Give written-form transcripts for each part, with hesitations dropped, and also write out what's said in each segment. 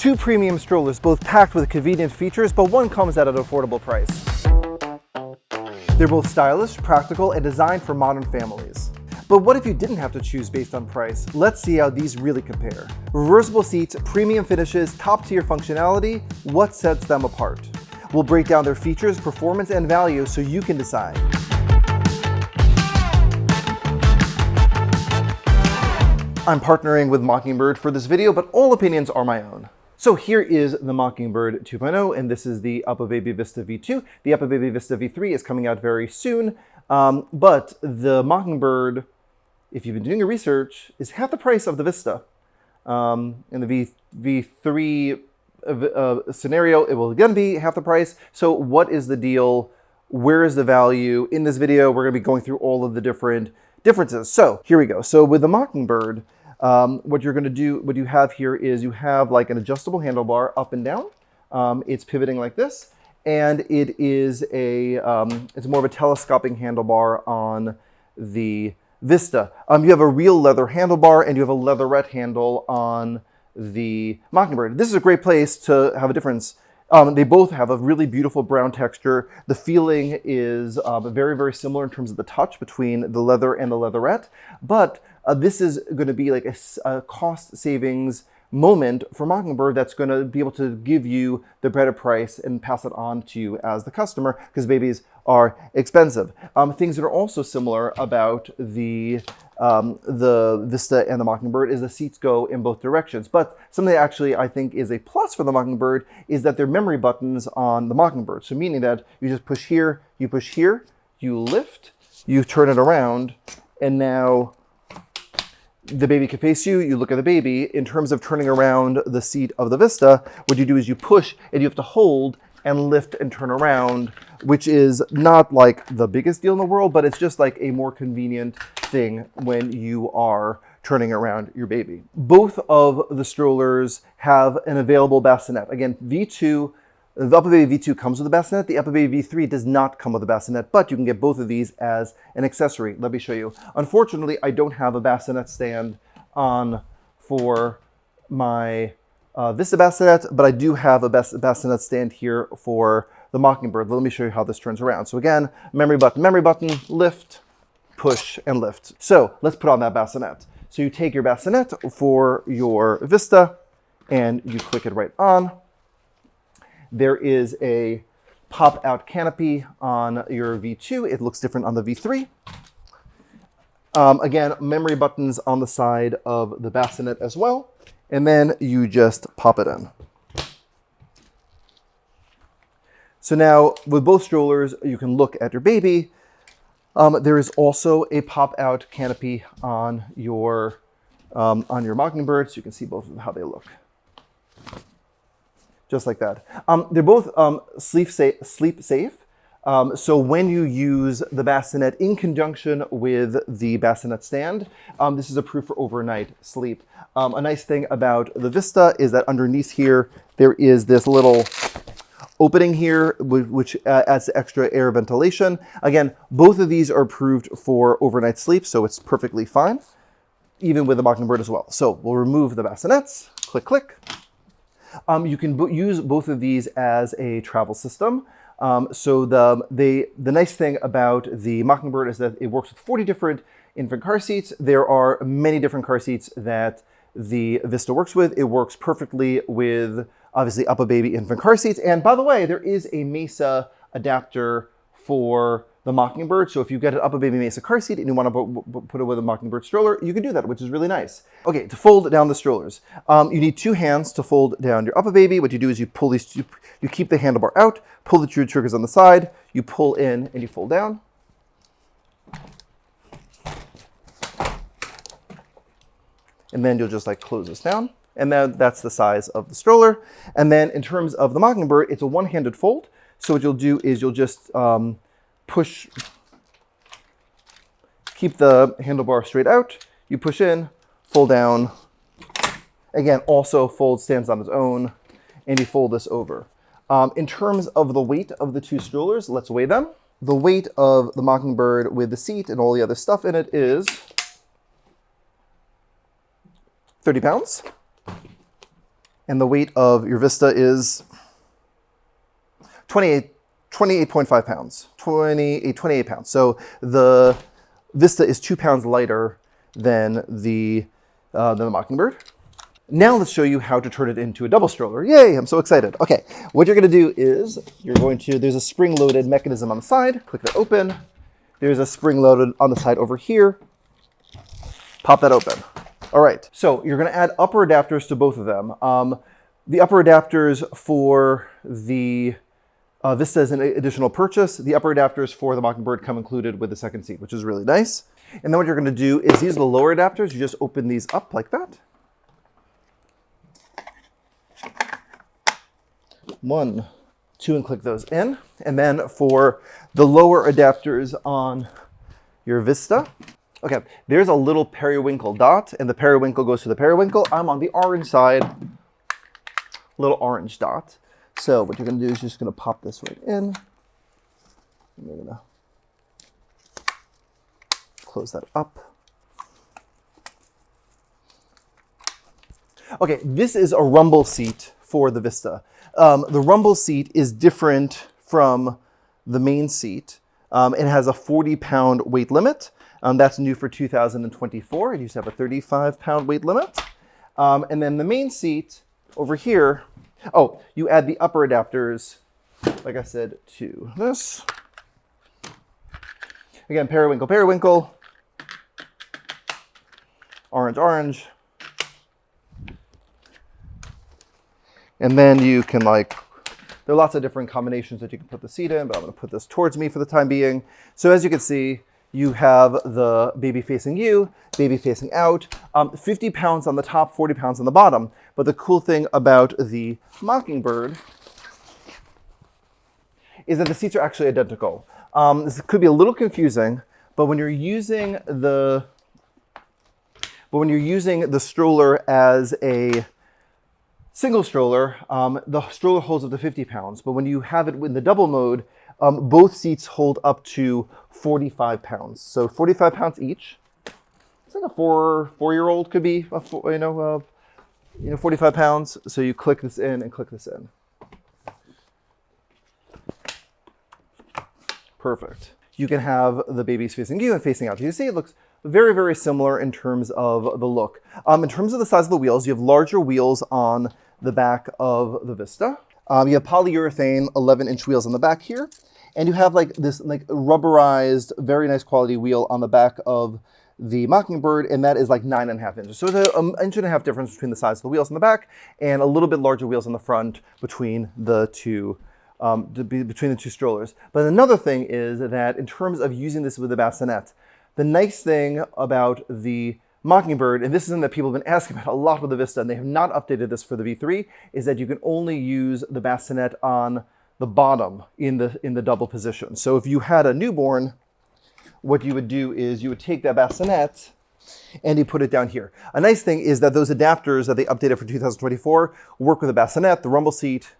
Two premium strollers, both packed with convenient features, but one comes at an affordable price. They're both stylish, practical, and designed for modern families. But what if you didn't have to choose based on price? Let's see how these really compare. Reversible seats, premium finishes, top-tier functionality, what sets them apart? We'll break down their features, performance, and value so you can decide. I'm partnering with Mockingbird for this video, but all opinions are my own. So here is the Mockingbird 2.0, and this is the Uppababy Vista V2. The Uppababy Vista V3 is coming out very soon, but the Mockingbird, if you've been doing your research, is half the price of the Vista. In the V3 scenario, it will again be half the price. So what is the deal? Where is the value? In this video, we're going to be going through all of the differences. So here we go. So with the Mockingbird, what you're going to do, what you have here is you have like an adjustable handlebar up and down. It's pivoting like this, and it is it's more of a telescoping handlebar on the Vista. You have a real leather handlebar and you have a leatherette handle on the Mockingbird. This is a great place to have a difference. They both have a really beautiful brown texture. The feeling is very, very similar in terms of the touch between the leather and the leatherette, but this is going to be like a cost savings moment for Mockingbird that's going to be able to give you the better price and pass it on to you as the customer, because babies are expensive. Things that are also similar about the Vista and the Mockingbird is the seats go in both directions. But something that actually I think is a plus for the Mockingbird is that they're memory buttons on the Mockingbird. So meaning that you just push here, you lift, you turn it around, and now the baby can face you, you look at the baby. In terms of turning around the seat of the Vista, what you do is you push and you have to hold and lift and turn around, which is not like the biggest deal in the world, but it's just like a more convenient thing when you are turning around your baby. Both of the strollers have an available bassinet. Again, V2, the Uppababy V2 comes with a bassinet. The Uppababy V3 does not come with a bassinet, but you can get both of these as an accessory. Let me show you. Unfortunately, I don't have a bassinet stand on for my Vista bassinet, but I do have a bassinet stand here for the Mockingbird. Let me show you how this turns around. So again, memory button, lift, push, and lift. So let's put on that bassinet. So you take your bassinet for your Vista and you click it right on. There is a pop-out canopy on your V2. It looks different on the V3. Again, memory buttons on the side of the bassinet as well. And then you just pop it in. So now with both strollers, you can look at your baby. There is also a pop-out canopy on your Mockingbird, so you can see both of how they look. Just like that. They're both sleep safe. So when you use the bassinet in conjunction with the bassinet stand, this is approved for overnight sleep. A nice thing about the Vista is that underneath here, there is this little opening here, which adds extra air ventilation. Again, both of these are approved for overnight sleep, so it's perfectly fine, even with the Mockingbird as well. So we'll remove the bassinets, click, click. You can use both of these as a travel system. So the nice thing about the Mockingbird is that it works with 40 different infant car seats. There are many different car seats that the Vista works with. It works perfectly with, obviously, Uppababy infant car seats. And by the way, there is a Mesa adapter for the Mockingbird. So if you get an Uppababy Mesa car seat and you want to put it with a Mockingbird stroller, you can do that, which is really nice. Okay, to fold down the strollers. You need two hands to fold down your Uppababy. What you do is you pull these, you keep the handlebar out, pull the two triggers on the side, you pull in and you fold down. And then you'll just like close this down. And then that's the size of the stroller. And then in terms of the Mockingbird, it's a one-handed fold. So what you'll do is you'll just push, keep the handlebar straight out. You push in, fold down. Again, also fold, stands on its own, and you fold this over. In terms of the weight of the two strollers, let's weigh them. The weight of the Mockingbird with the seat and all the other stuff in it is 30 pounds. And the weight of your Vista is 28.5 pounds, 28 pounds. So the Vista is 2 pounds lighter than the Mockingbird. Now let's show you how to turn it into a double stroller. Yay, I'm so excited. Okay, what you're gonna do is there's a spring-loaded mechanism on the side, click that open. There's a spring-loaded on the side over here. Pop that open. All right, so you're gonna add upper adapters to both of them. The upper adapters for the Vista is an additional purchase. The upper adapters for the Mockingbird come included with the second seat, which is really nice. And then what you're gonna do is these are the lower adapters. You just open these up like that. 1, 2, and click those in. And then for the lower adapters on your Vista, okay, there's a little periwinkle dot, and the periwinkle goes to the periwinkle. I'm on the orange side, little orange dot. So what you're gonna do is you're just gonna pop this right in. And you're gonna close that up. Okay, this is a rumble seat for the Vista. The rumble seat is different from the main seat. It has a 40-pound weight limit. That's new for 2024. It used to have a 35-pound weight limit. And then the main seat over here, oh, you add the upper adapters, like I said, to this. Again, periwinkle, periwinkle, orange, orange. And then you can there are lots of different combinations that you can put the seat in, but I'm gonna put this towards me for the time being. So as you can see, you have the baby facing you, baby facing out, 50 pounds on the top, 40 pounds on the bottom. But the cool thing about the Mockingbird is that the seats are actually identical. This could be a little confusing, but when you're using the stroller as a single stroller, the stroller holds up to 50 pounds, but when you have it in the double mode, both seats hold up to 45 pounds. So 45 pounds each. It's like a four-year-old could be, 45 pounds. So you click this in and click this in. Perfect. You can have the babies facing you and facing out. You see it looks very, very similar in terms of the look. In terms of the size of the wheels, you have larger wheels on the back of the Vista. You have polyurethane 11-inch wheels on the back here. And you have this rubberized, very nice quality wheel on the back of the Mockingbird, and that is 9.5 inches. So there's an 1.5 inch difference between the size of the wheels on the back and a little bit larger wheels on the front between the two strollers. But another thing is that in terms of using this with the bassinet, the nice thing about the Mockingbird, and this is something that people have been asking about a lot with the Vista, and they have not updated this for the V3, is that you can only use the bassinet on the bottom in the double position. So if you had a newborn, what you would do is you would take that bassinet and you put it down here. A nice thing is that those adapters that they updated for 2024 work with the bassinet, the rumble seat,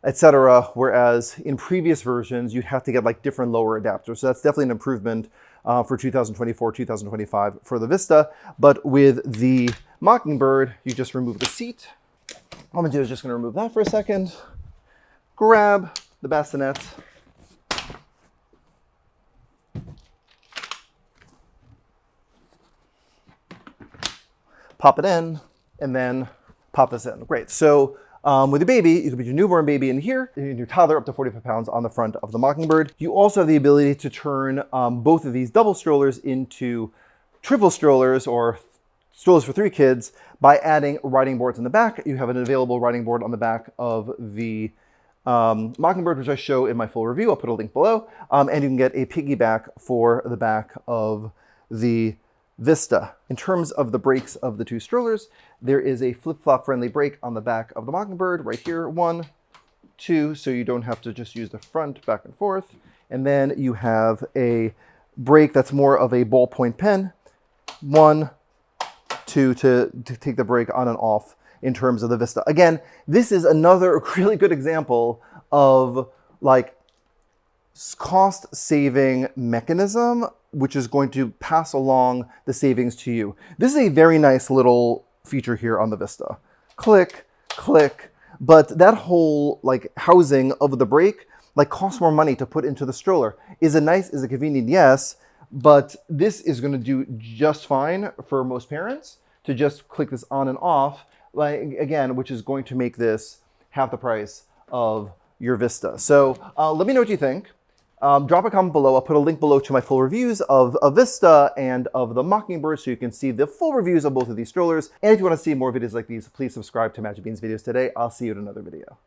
etc. Whereas in previous versions, you'd have to get different lower adapters. So that's definitely an improvement for 2024, 2025 for the Vista. But with the Mockingbird, you just remove the seat. All I'm gonna do is just gonna remove that for a second. Grab the bassinet. Pop it in, and then pop this in. Great. So with your baby, you can put your newborn baby in here, and your toddler up to 45 pounds on the front of the Mockingbird. You also have the ability to turn both of these double strollers into triple strollers or strollers for 3 kids by adding riding boards in the back. You have an available riding board on the back of the Mockingbird, which I show in my full review. I'll put a link below. And you can get a piggyback for the back of the Vista. In terms of the brakes of the 2 strollers, there is a flip-flop friendly brake on the back of the Mockingbird right here. 1, 2, so you don't have to just use the front back and forth. And then you have a brake that's more of a ballpoint pen. 1, 2 to take the brake on and off in terms of the Vista. Again, this is another really good example of cost-saving mechanism, which is going to pass along the savings to you. This is a very nice little feature here on the Vista. Click, click, but that whole like housing of the brake like costs more money to put into the stroller. Is it nice? Is it convenient? Yes, but this is going to do just fine for most parents to just click this on and off, like again, which is going to make this half the price of your Vista. So let me know what you think. Drop a comment below. I'll put a link below to my full reviews of Vista and of the Mockingbird so you can see the full reviews of both of these strollers. And if you want to see more videos like these, please subscribe to Magic Bean's videos today. I'll see you in another video.